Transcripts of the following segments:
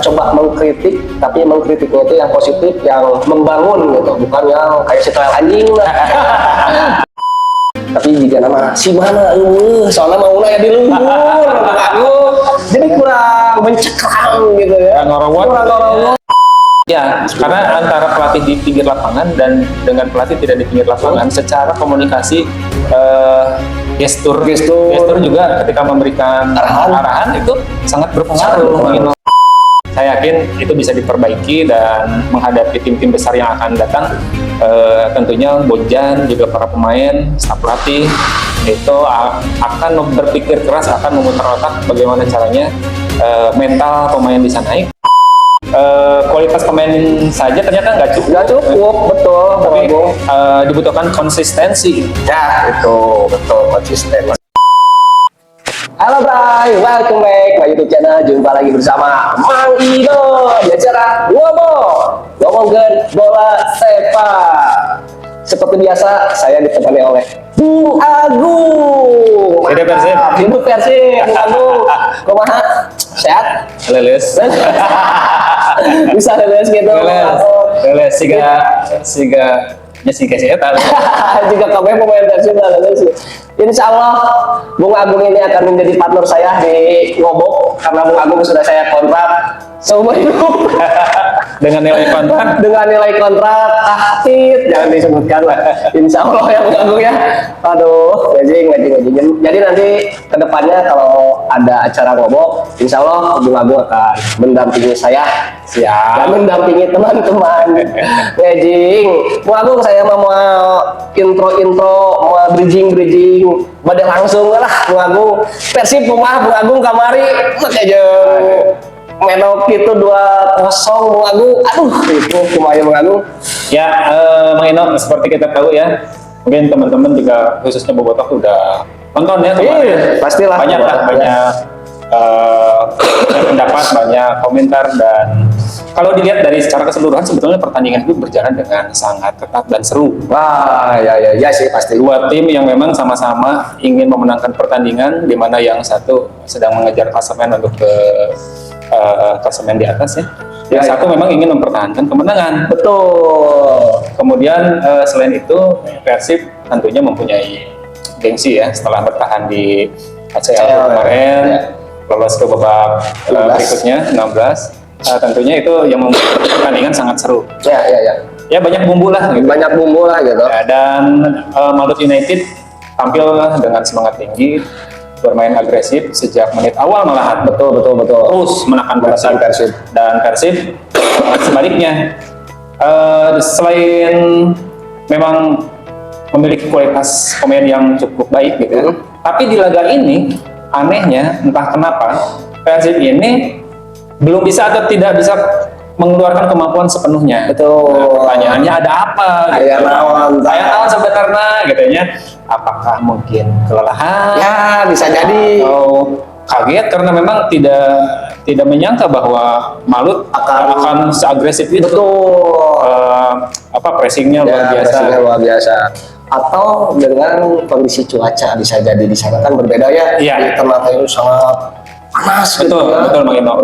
coba mengkritik, tapi mengkritiknya itu yang positif, yang membangun gitu, bukan yang kayak si anjing lah. Tapi jika nama si mana, soalnya mau ya di luhur, jadi kurang mencekam gitu ya. Kurang Ya, karena antara pelatih di pinggir lapangan dan dengan pelatih tidak di pinggir lapangan, secara komunikasi, gestur juga ketika memberikan arahan itu sangat berpengaruh. Saya yakin itu bisa diperbaiki dan menghadapi tim-tim besar yang akan datang. Tentunya Bojan juga para pemain, staf pelatih itu akan berpikir keras, akan memutar otak bagaimana caranya mental pemain bisa naik. Kualitas pemain saja ternyata nggak cukup, betul. Tapi dibutuhkan konsistensi. Ya, itu betul, konsisten. Halo Bray, welcome back ke YouTube channel. Jumpa lagi bersama Mang Ido di acara ngomongin bola sepak. Seperti biasa, saya ditemani oleh Bung Agung. Hidup Persib. Hidup Persib, Bung Agung. Kumaha? Sehat? Leles. Bisa leles gitu. Leles. Siga saya tahu. Jika kamu pemain Persib leles. Insya Allah Bung Agung ini akan menjadi partner saya di Ngobok, karena Bung Agung sudah saya kontrak seumur hidup. Dengan nilai kontrak aktif, jangan disebutkan lah. Insya Allah ya Bung Agung ya. Aduh, ngajing. Jadi nanti kedepannya kalau ada acara Ngobok, Insya Allah Bung Agung akan mendampingi saya. Siap. Dan mendampingi teman-teman. Ngajing, Bung Agung saya mau intro, mau bridging. Pada langsung lah Bung Agung. Persib rumah Bung Agung kamari aja. Menok itu 2-0 Bung Agung. Aduh, itu kumaya Bung Agung. Ya, Mang Eno, seperti kita tahu ya, mungkin teman-teman juga khususnya Bobotoh udah nonton ya kemarin. Pastilah. Banyak pendapat, banyak komentar, dan kalau dilihat dari secara keseluruhan sebetulnya pertandingan itu berjalan dengan sangat ketat dan seru. Wah, ya sih pasti. Dua tim yang memang sama-sama ingin memenangkan pertandingan, di mana yang satu sedang mengejar klasemen untuk ke klasemen di atas ya. Yang satu memang ingin mempertahankan kemenangan. Betul. Kemudian selain itu Persib tentunya mempunyai gengsi ya, setelah bertahan di ACL kemarin, lolos ke babak berikutnya 16. Tentunya itu yang membuat pertandingan sangat seru. Ya banyak bumbu lah gitu. Ya, dan Malut United tampil dengan semangat tinggi, bermain agresif sejak menit awal malahan. Betul. Terus menekan Persib. Dan Persib sebaliknya, selain memang memiliki kualitas pemain yang cukup baik gitu, tapi di laga ini anehnya entah kenapa Persib ini belum bisa atau tidak bisa mengeluarkan kemampuan sepenuhnya. Betul. Nah, pertanyaannya ada apa? Kayak naon sebenarnya katanya. Apakah mungkin kelelahan? Ya, bisa jadi. Atau kaget karena memang tidak menyangka bahwa Malut akan seagresif itu. Betul. Pressingnya luar biasa. Atau dengan kondisi cuaca bisa jadi di sana kan berbeda ya. Iya. Di Ternate itu sangat panas. Betul, Mang Ino.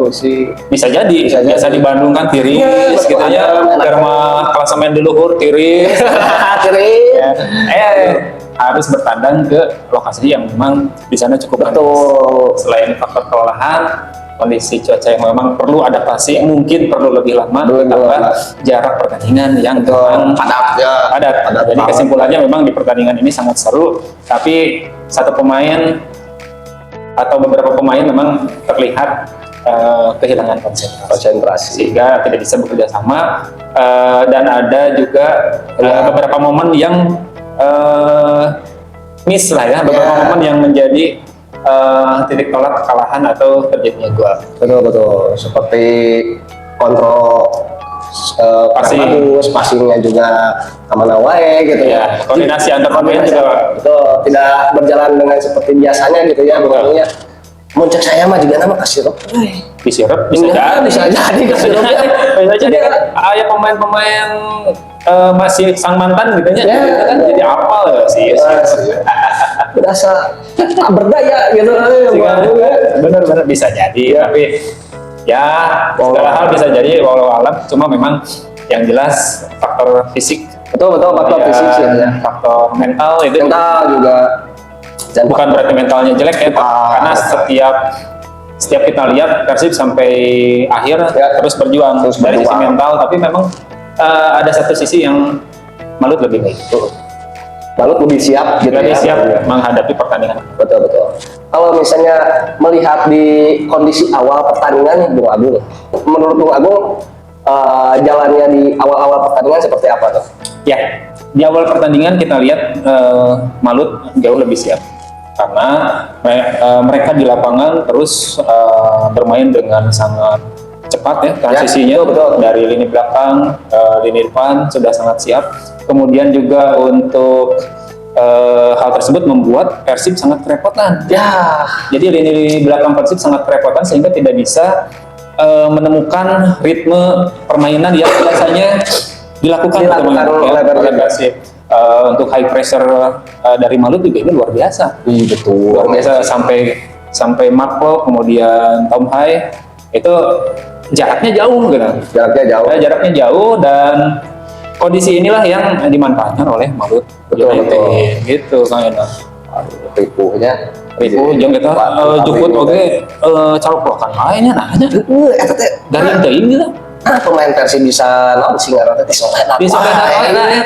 Bisa jadi. Biasa di Bandung kan tiris gitu ya. Karena klasemen di luhur tiris. Harus bertandang ke lokasi yang memang di sana cukup panas. Selain faktor kelelahan, kondisi cuaca yang memang perlu adaptasi, mungkin perlu lebih lama, ditambah jarak pertandingan yang padat. Jadi kesimpulannya memang di pertandingan ini sangat seru, tapi satu pemain atau beberapa pemain memang terlihat kehilangan konsentrasi sehingga tidak bisa bekerja sama, dan ada juga beberapa momen yang miss lah ya, beberapa momen yang menjadi titik tolak kekalahan atau terjadinya gol. Betul. Seperti kontrol passingnya juga aman wae gitu ya. Koordinasi antar pemain juga tidak berjalan dengan seperti biasanya gitu ya. Pokoknya muncul saya mah juga nama kasih rok. Bisa jadi kasih rok. Bisa jadi ayah pemain-pemain masih sang mantan gitu ya, kan jadi apal ya sih. Berasa tak berdaya gitu. Benar-benar bisa jadi, tapi Ya, segala hal bisa jadi walau alam. Cuma memang yang jelas faktor fisik. Betul faktor kemudian fisik sih ya. Faktor mental itu Mental juga. Dan bukan berarti mentalnya jelek ya, karena setiap kita lihat Persib sampai akhir terus berjuang dari sisi mental, tapi memang ada satu sisi yang Malut lebih baik. Malut lebih siap gitu lebih ya. siap menghadapi pertandingan. Betul. Kalau misalnya melihat di kondisi awal pertandingan nih Bung Agung, menurut Bung Agung jalannya di awal-awal pertandingan seperti apa tuh? Ya, di awal pertandingan kita lihat Malut jauh lebih siap karena mereka di lapangan terus bermain dengan sangat cepat ya transisinya betul. Dari lini belakang, lini depan sudah sangat siap. Kemudian juga untuk hal tersebut membuat Persib sangat kerepotan. Ya, jadi lini belakang Persib sangat kerepotan sehingga tidak bisa menemukan ritme permainan yang biasanya dilakukan oleh Persib. Untuk high pressure dari Malut juga ini luar biasa. Betul. Luar biasa sampai Marco kemudian Tom Hai itu jaraknya jauh gitu. Jaraknya jauh dan kondisi inilah yang dimanfaatkan oleh Malut. Betul. Gitu Kang Eno. Ribu jeung kita jukut oge calok-calokan lainnya nanya. Eta teh garing teuing gitu. Pemain Persib bisa naon sih ngaran teh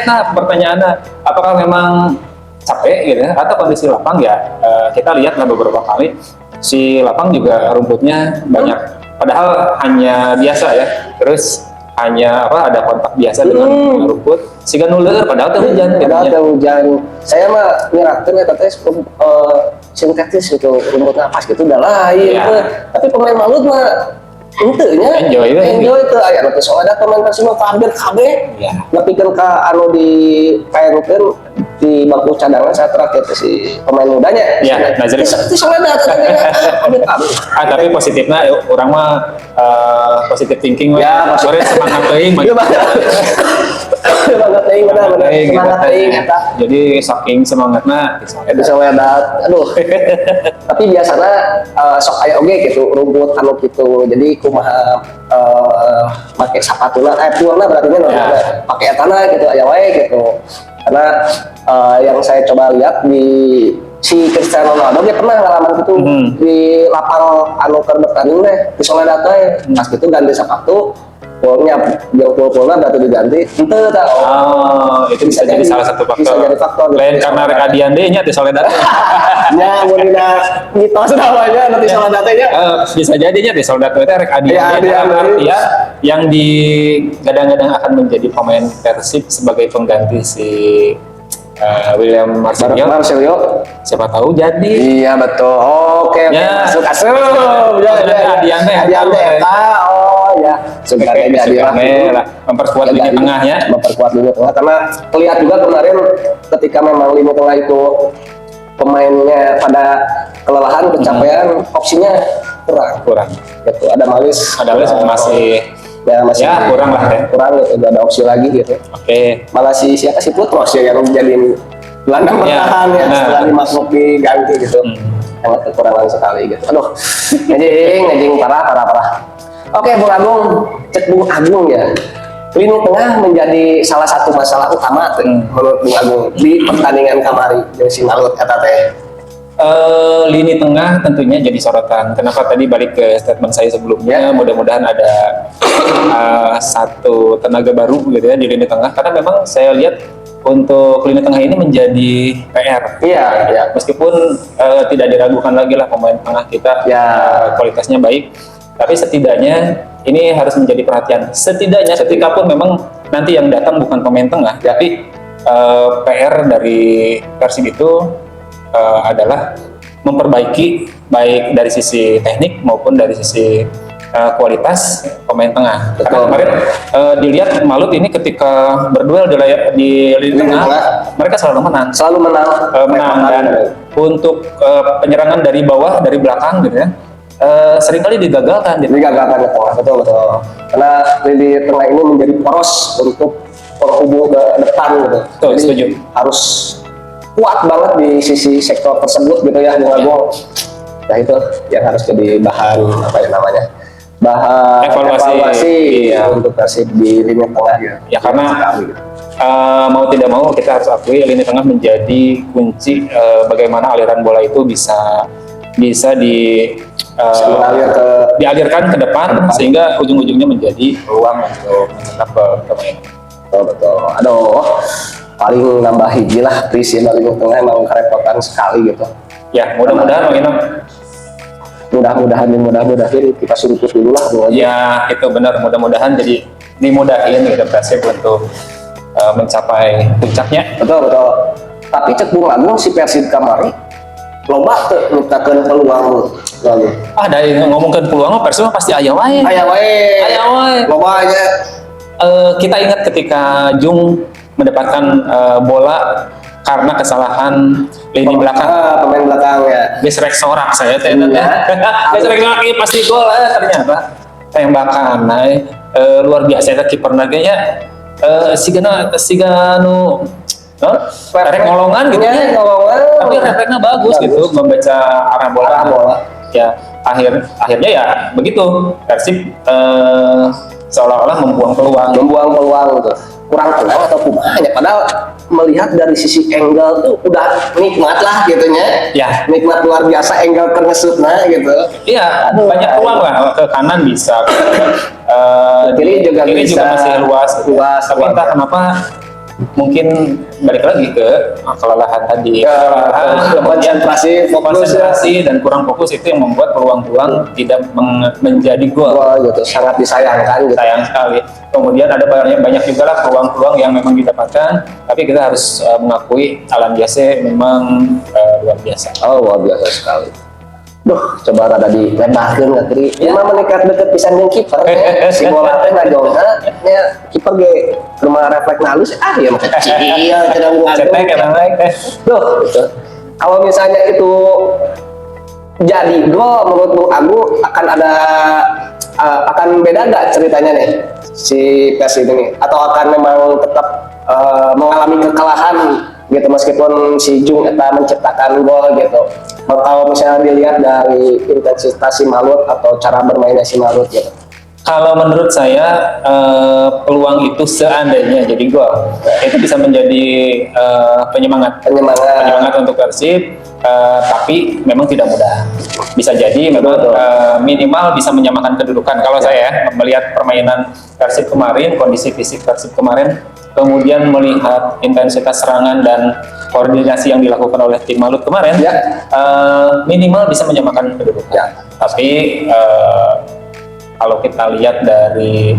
Nah, pertanyaannya apakah memang capek gitu ya atau kondisi lapang ya? Kita lihat lah beberapa kali si lapang juga rumputnya banyak padahal hanya biasa ya. Terus hanya ada kontak biasa dengan rumput sehingga nuleur padahal teh hujan. Saya mah nyerakeun eta teh sintetis gitu rumputnya pas gitu udah lain. Tapi pemain Malut mah enjoy itu aya teh soalnya pemain Persib mah hampir kabeh nepikeun ka anu di paerukeun di bangku cadangan saat terakhir si pemain mudanya Nazri itu soalnya tapi positifnya orang mah positive thinking sore semangat teuing semangat teuing eta jadi saking semangatna bisa wedat aduh tapi biasanya sok aya oge gitu rumput anu gitu jadi kumaha make sapatuna puangna berarti pakai etana gitu aya wae gitu karena yang saya coba lihat di si Cristiano Ronaldo dia pernah ngalaman gitu di lapang anu keur bertanding teh di Soledad teh pas gitu ganti sepatu pulnya yang pulnya berarti diganti henteu tah itu bisa jadi salah satu faktor lain karena rek adian deui nya di Soledad nya mun dina mitos namanya nanti Soledad teh bisa jadinya di Soledad teh rek adian artinya yang digadang-gadang akan menjadi pemain Persib sebagai pengganti si William Marcello siapa tahu jadi iya betul oke masuk asup adian teh ya sebenarnya jadi lah memperkuat lini tengahnya karena terlihat juga kemarin ketika memang lini tengah itu pemainnya pada kelelahan kecapean opsinya kurang gitu ada Malis masih kurang lah ya gitu gak ada opsi lagi gitu malah siapa si Putros ya yang jadi gelandang bertahan setelah dimasuk diganti gitu sangat kekurangan sekali gitu aduh ngejing parah. Oke Bung Agung, cek Bung Agung ya lini tengah menjadi salah satu masalah utama menurut Bung Agung di pertandingan kamari dari si Malut kata teh lini tengah tentunya jadi sorotan. Kenapa tadi balik ke statement saya sebelumnya, mudah-mudahan ada satu tenaga baru gitu ya di lini tengah karena memang saya lihat untuk lini tengah ini menjadi PR. Iya. Meskipun tidak diragukan lagi lah pemain tengah kita kualitasnya baik, tapi setidaknya ini harus menjadi perhatian. Setidaknya ketika pun memang nanti yang datang bukan pemain tengah, tapi PR dari Persib itu adalah memperbaiki baik dari sisi teknik maupun dari sisi kualitas pemain tengah. Karena kemarin dilihat Malut ini ketika berduel di lini tengah mereka selalu menang. Dan untuk penyerangan dari bawah dari belakang gitu ya seringkali digagalkan gitu. Betul. Karena lini tengah ini menjadi poros untuk penghubung ke depan gitu. Betul, setuju. Harus kuat banget di sisi sektor tersebut gitu ya Bung Agung. Nah itu yang harus jadi bahan bahan evaluasi iya. untuk Persib di lini tengah ya. Ya karena mau tidak mau kita harus akui lini tengah menjadi kunci bagaimana aliran bola itu bisa dialirkan ke depan sehingga ujung-ujungnya menjadi peluang untuk mencetak pemain. Betul. Aduh, paling nambah hiji lah Pris ya dari lini tengah emang kerepotan sekali gitu. Ya mudah-mudahan mudah-mudahan kita surut dulu lah dulu aja. Ya itu benar, mudah-mudahan jadi dimudahin gitu Persib untuk mencapai puncaknya. Betul. Tapi cek Bung Agung si Persib kemarin loba tuh nyiptakeun peluang lalu. Dari ngomongin peluang Persib pasti aya wae. Loba aja. Kita ingat ketika Jung mendapatkan bola karena kesalahan lini belakang, pemain belakang ya. Gesrek sorak saya teh. Gesrek lagi pasti gol ternyata tembakan luar biasa eta kiper nagenya sigana rek ngolongan gitu ya. Tapi refleksnya bagus gitu membaca arah bola. Ya akhirnya ya begitu Persib seolah-olah membuang peluang gitu. Kurang tenang atau kumaha ya, padahal melihat dari sisi angle tuh udah nikmat lah gitunya. Ya, nikmat luar biasa angle kernesutna gitu. Iya, banyak peluang lah, ke kanan bisa, kiri juga masih luas. Tapi entah kenapa mungkin balik lagi ke kelelahan tadi, konsentrasi dan kurang fokus itu yang membuat peluang-peluang tidak menjadi gol. Gitu, sangat disayangkan. Gitu. Sayang sekali. Kemudian ada banyak juga lah peluang-peluang yang memang didapatkan, tapi kita harus mengakui Alan Jase memang luar biasa. Luar biasa sekali. Coba rada dilebarkeun nggak Tri? Cuma menekat deket pisan jeung kiper si bola teh ngajongna nya kiper ge rumah refleks halus ya mah kecil cenah gitu. Kalau misalnya itu jadi gol menurut Bung Agung akan beda nggak ceritanya nih si Persib ini, atau akan memang tetap mengalami kekalahan gitu meskipun si Jung eta menciptakan gol gitu. Kalau misalnya dilihat dari intensitas si Malut atau cara bermainnya si Malut gitu. Kalau menurut saya peluang itu seandainya jadi gol itu bisa menjadi penyemangat untuk Persib, tapi memang tidak mudah. Bisa jadi memang minimal bisa menyamakan kedudukan. Kalau saya melihat permainan Persib kemarin, kondisi fisik Persib kemarin, kemudian melihat intensitas serangan dan koordinasi yang dilakukan oleh tim Malut kemarin, minimal bisa menyamakan kedudukan. Tapi kalau kita lihat dari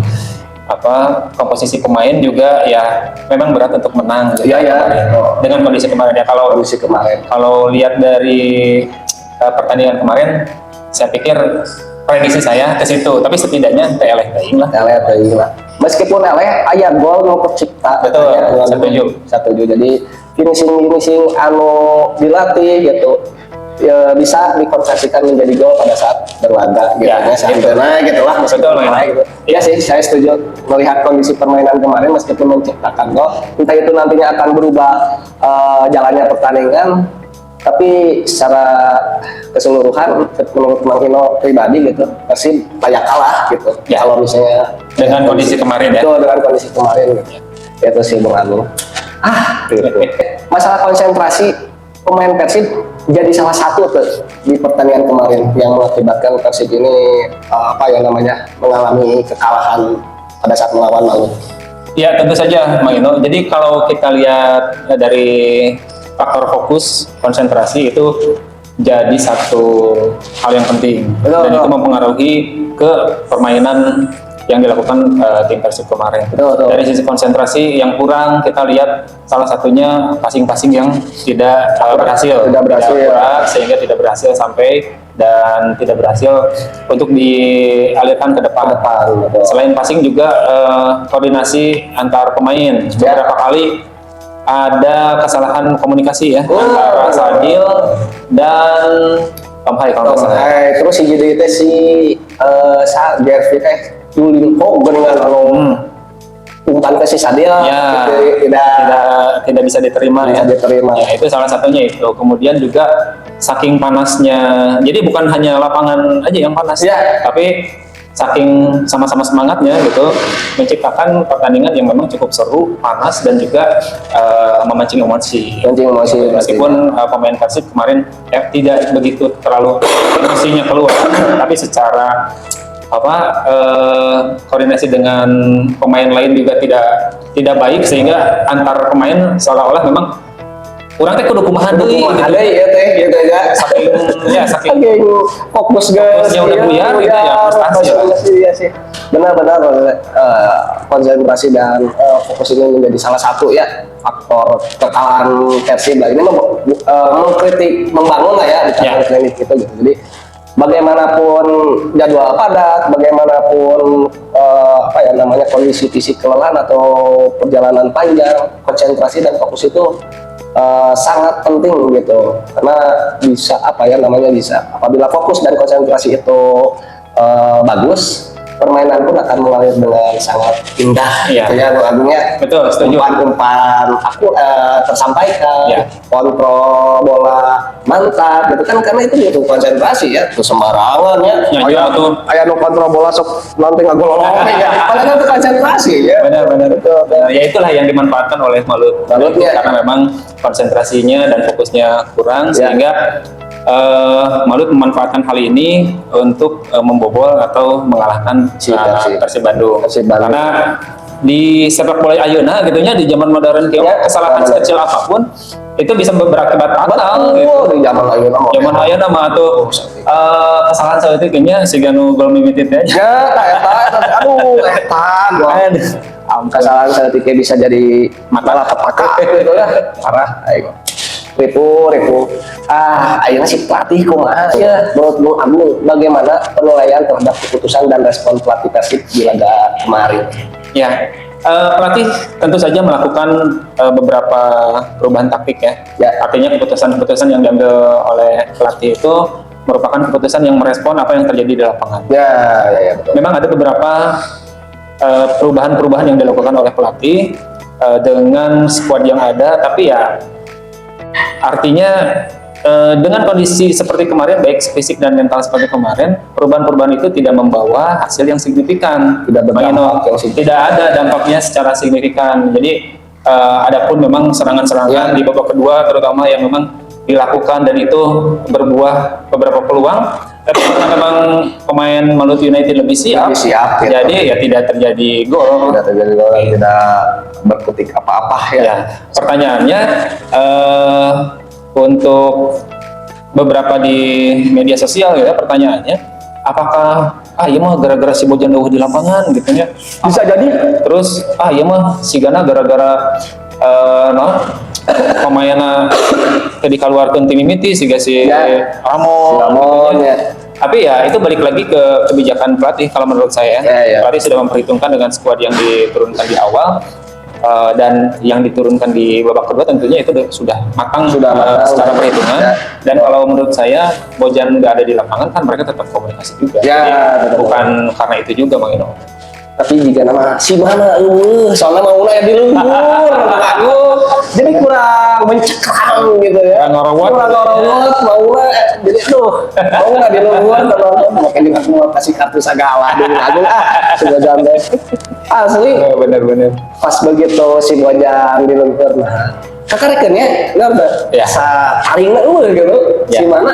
komposisi pemain juga ya memang berat untuk menang gitu dengan kondisi kemarin ya. Kalau lihat dari pertandingan kemarin, saya pikir prediksi saya ke situ, tapi setidaknya teleh lah. Meskipun aya gol mau tercipta. Betul, setuju. Jadi finishing anu dilatih gitu ya bisa dikonversikan menjadi gol pada saat berlaga gitu gitulah gitu. Iya sih, saya setuju melihat kondisi permainan kemarin meskipun menciptakan gol, entah itu nantinya akan berubah jalannya pertandingan, tapi secara keseluruhan menurut Mang Hino pribadi gitu Persib layak kalah gitu kalau misalnya dengan kondisi kemarin dengan kondisi kemarin gitu. Itu sih Bung Agung. Gitu. Masalah konsentrasi pemain Persib jadi salah satu tuh di pertandingan kemarin yang mengakibatkan Persib ini mengalami kekalahan pada saat melawan Malut. Ya tentu saja Mang Ino. Jadi kalau kita lihat dari faktor fokus konsentrasi itu jadi satu hal yang penting. Dan itu mempengaruhi ke permainan yang dilakukan tim Persib kemarin. Dari sisi konsentrasi yang kurang, kita lihat salah satunya passing-passing yang tidak berhasil, sehingga tidak berhasil sampai dan tidak berhasil untuk dialirkan ke depan. Selain passing juga koordinasi antar pemain. Beberapa kali ada kesalahan komunikasi ya antara Sadil dan Tom Hai kalau nggak salah. Terus si jadi si Gervin Julin Hogan umpan ke si Sadil tidak bisa diterima. Ya, itu salah satunya itu. Kemudian juga saking panasnya, jadi bukan hanya lapangan aja yang panas, tapi saking sama-sama semangatnya gitu menciptakan pertandingan yang memang cukup seru, panas dan juga memancing emosi. Meskipun pemain Persib kemarin tidak begitu terlalu emosinya keluar, tapi secara koordinasi dengan pemain lain juga tidak baik, sehingga antar pemain seolah-olah memang kurang teh kudu kumaha deui gitu. Ya teh gitu ya. Saking fokusnya udah buyar gitu ya, prestasi ya sih. Benar-benar konsentrasi dan fokus ini menjadi salah satu ya faktor kekalahan Persib. Ini mengkritik membangun lah ya di tengah klinik gitu. Jadi bagaimanapun jadwal padat, bagaimanapun kondisi fisik kelelahan atau perjalanan panjang, konsentrasi dan fokus itu sangat penting gitu, karena bisa bisa apabila fokus dan konsentrasi itu bagus, permainan pun akan mengalir dengan sangat indah gitu ya Bang Agung ya. Betul, setuju. Umpan aku tersampaikan, kontrol bola mantap gitu kan, karena itu butuh konsentrasi ya, itu sembarangan ya. Aya nu kontrol bola sok nanti ngagol ya. Padahal itu konsentrasi ya. Benar. Ya itulah yang dimanfaatkan oleh Malutnya, karena memang konsentrasinya dan fokusnya kurang sehingga Malut memanfaatkan hal ini untuk membobol atau mengalahkan Persib Bandung. Karena di sepak bola ayeuna gitunya di zaman modern kesalahan sekecil apapun itu bisa berakibat fatal gitu. Di zaman ayeuna mah tuh kesalahan saya itu kayaknya siga nu gol mimitit aja. Kesalahan saya bisa jadi masalah petaka gitu ya. Parah ayo. Ribu. Ayeuna si pelatih kumaha ya menurut Bung Agung, bagaimana penilaian terhadap keputusan dan respon pelatih Persib di laga kemarin? Ya, pelatih tentu saja melakukan beberapa perubahan taktik ya. Artinya keputusan-keputusan yang diambil oleh pelatih itu merupakan keputusan yang merespon apa yang terjadi di lapangan. Ya, betul. Memang ada beberapa perubahan-perubahan yang dilakukan oleh pelatih dengan skuad yang ada, tapi ya artinya dengan kondisi seperti kemarin, baik fisik dan mental seperti kemarin, perubahan-perubahan itu tidak membawa hasil yang signifikan. Tidak ada dampaknya secara signifikan. Jadi adapun memang serangan-serangan di babak kedua terutama yang memang dilakukan dan itu berbuah beberapa peluang, tapi karena memang pemain Malut United lebih siap gitu. Jadi ya tidak terjadi gol. Tidak berkutik apa-apa ya. Pertanyaannya untuk beberapa di media sosial ya, pertanyaannya apakah iya mah gara-gara si Bojan Dawuh di lapangan gitu ya, bisa jadi. Terus iya mah si Gana gara-gara pemainnya tadi keluarkan tim mimiti si Ramon ya. Tapi ya itu balik lagi ke kebijakan pelatih kalau menurut saya. Pelatih sudah memperhitungkan dengan skuad yang diturunkan di awal dan yang diturunkan di babak kedua tentunya itu sudah matang secara perhitungan. Dan kalau menurut saya Bojan nggak ada di lapangan kan mereka tetap komunikasi juga. Jadi bukan karena itu juga Bang Ino. Tapi jika nama si mana soalnya mau ya di luhur jadi kurang mencekam gitu ya, kurang ngorowot mau jadi mau di luhur makin mau kasih kartu segala di Agung si Bojan asli bener pas begitu si Bojan di luhur kakareken ya sa taringna gitu si mana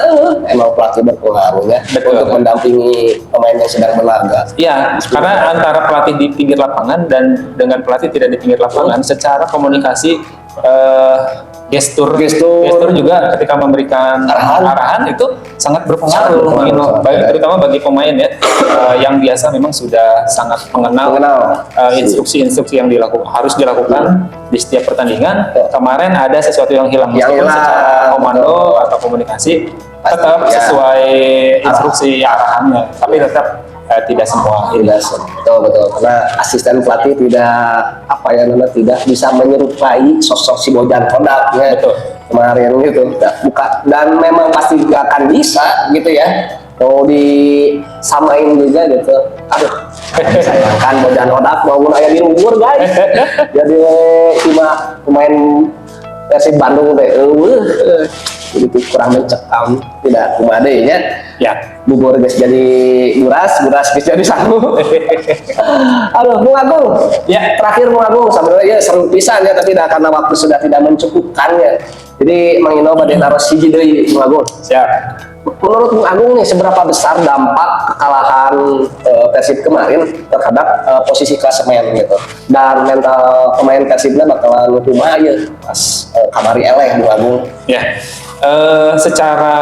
emang pelatih berpengaruh ya untuk mendampingi pemain yang sedang berlaga. Ya, karena antara pelatih di pinggir lapangan dan dengan pelatih tidak di pinggir lapangan secara komunikasi gestur juga ketika memberikan arahan itu sangat berpengaruh, terutama bagi pemain ya yang biasa memang sudah sangat mengenal instruksi-instruksi yang harus dilakukan di setiap pertandingan. Kemarin ada sesuatu yang hilang secara komando atau komunikasi tetap sesuai instruksi arahannya, tapi tetap tidak semua. Betul karena asisten pelatih tidak bisa menyerupai sosok si Bojan Kodak ya. Betul. Kemarin gitu dan memang pasti gak akan bisa gitu ya mau disamain juga gitu. Aduh sayangkan Bojan Kodak mau aya di luhur guys. Jadi cuma pemain Persib Bandung teh itu kurang mencekam tidak kumadenya Ya. bubur guys jadi buras guys jadi sangu. Aduh Bung Agung Ya. terakhir Bung Agung sebenarnya ya seru pisan ya tapi karena waktu sudah tidak mencukupkannya jadi Mang Ino badhe naros hiji deui Bung Agung. Siap. Menurut Bung Agung nih seberapa besar dampak kekalahan Persib kemarin terhadap posisi klasemen gitu dan mental pemain Persibnya bakalan kumaha ya pas kamari eleh Bung Agung. Ya, secara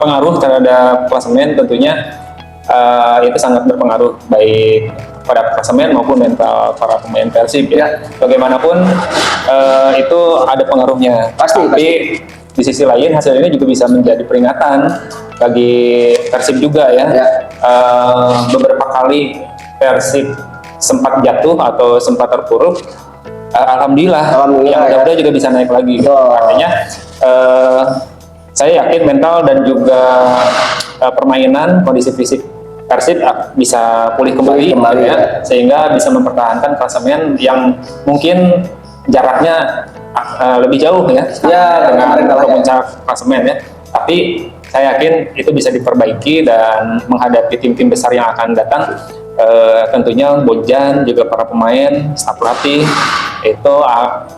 pengaruh terhadap klasemen tentunya itu sangat berpengaruh baik pada klasemen maupun mental para pemain Persib ya. Bagaimanapun itu ada pengaruhnya. Tapi di sisi lain hasil ini juga bisa menjadi peringatan bagi Persib juga ya. Beberapa kali Persib sempat jatuh atau sempat terpuruk. Alhamdulillah yang mudah-mudahan juga bisa naik lagi. Artinya saya yakin mental dan juga permainan kondisi fisik Persib bisa pulih kembali ya, sehingga bisa mempertahankan klasemen yang mungkin jaraknya lebih jauh ya dengan puncak klasemen ya. Tapi saya yakin itu bisa diperbaiki dan menghadapi tim-tim besar yang akan datang. Tentunya Bojan juga para pemain, staf pelatih itu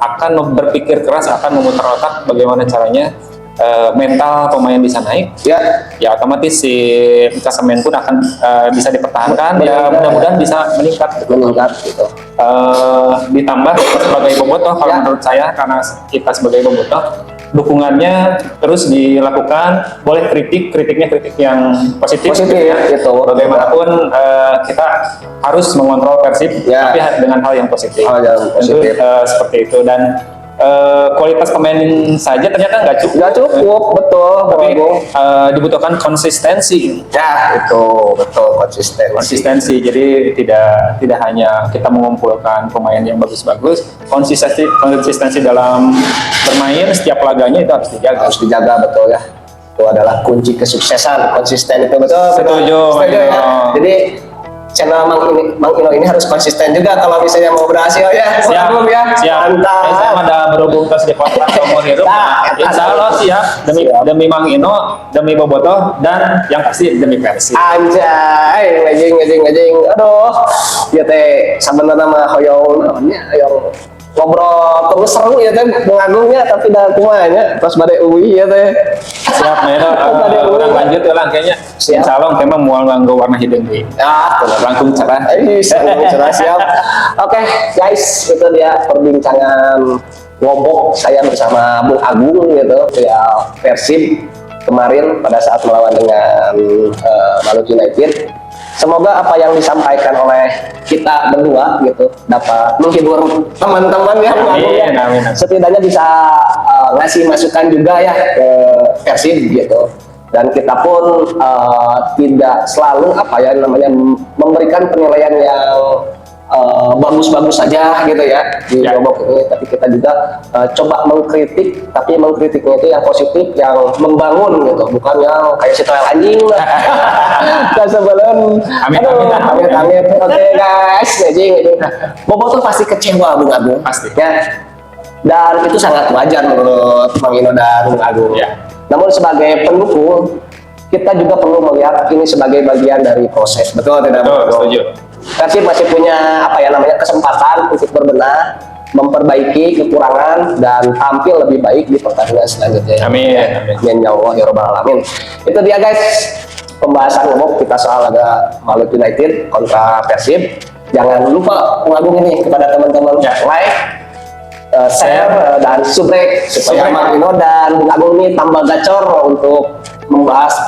akan berpikir keras, akan memutar otak bagaimana caranya mental pemain bisa naik. Ya otomatis si klasemen pun akan bisa dipertahankan. Ya mudah-mudahan bisa meningkat gitu. Ditambah sebagai bobotoh kalau menurut saya, karena kita sebagai bobotoh dukungannya terus dilakukan, boleh kritiknya kritik yang positif ya. Gitu. Bagaimanapun kita harus mengontrol Persib tapi dengan hal yang positif. Seperti itu dan kualitas pemain saja ternyata nggak cukup, betul. Tapi dibutuhkan konsistensi. Ya, itu betul konsistensi. Jadi tidak hanya kita mengumpulkan pemain yang bagus-bagus, konsistensi dalam bermain setiap laganya itu harus dijaga. Harus dijaga, betul ya. Itu adalah kunci kesuksesan, konsisten itu betul. Setuju ya. Jadi channel Mang Ino ini harus konsisten juga kalau misalnya mau berhasil ya. Siap. Mantap. Saya ada berhubung tes di kontrak umur hidup. Insya Allah siap demi Mang Ino, demi bobotoh, dan yang pasti demi Persib. Anjay, ngejing. Aduh, ya teh sebenarnya mah hoyong ngobrol terus seru ya teh mengagumnya tapi dah kumanya terus badai uwi ya teh. Siap Meno, orang lanjut ya lang kayaknya. Insya Allah tema mual nganggo warna hidung deh. Langkung cerah. Cerah siap. Oke guys, itu dia perbincangan ngobok saya bersama Bung Agung gitu ya Persib kemarin pada saat melawan dengan Maluku United. Semoga apa yang disampaikan oleh kita berdua gitu dapat menghibur teman-teman ya. Amin. Setidaknya bisa ngasih masukan juga ya ke Persib gitu. Dan kita pun tidak selalu memberikan penilaian yang bagus-bagus saja gitu ya di Ngobok ini, tapi kita juga coba mengkritik, tapi mengkritiknya itu yang positif, yang membangun gitu, bukan yang kayak si toel anjing lah. Sebelum amit. Oke guys, ngejing. Bobo tuh pasti kecewa Bung Agung, pasti ya. Dan itu sangat wajar menurut Mang Ino dan Bung Agung. Namun sebagai pendukung, kita juga perlu melihat ini sebagai bagian dari proses. Betul tidak? Betul, setuju. Persib masih punya kesempatan untuk berbenah, memperbaiki kekurangan dan tampil lebih baik di pertandingan selanjutnya. Amin. Ya Allah ya Rabbal Alamin. Itu dia guys pembahasan Ngobok kita soal laga Maluku United kontra Persib. Jangan lupa Agung ini kepada teman-teman like, share dan subscribe supaya Mang Ino dan Agung ini tambah gacor untuk membahas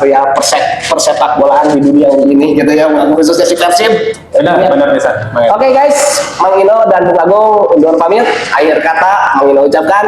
persepak bolaan di dunia ini gitu ya, khususnya si Persib. Benar bisa. Oke guys, Mang Ino dan Bung Agung undur pamit. Akhir kata Mang Ino ucapkan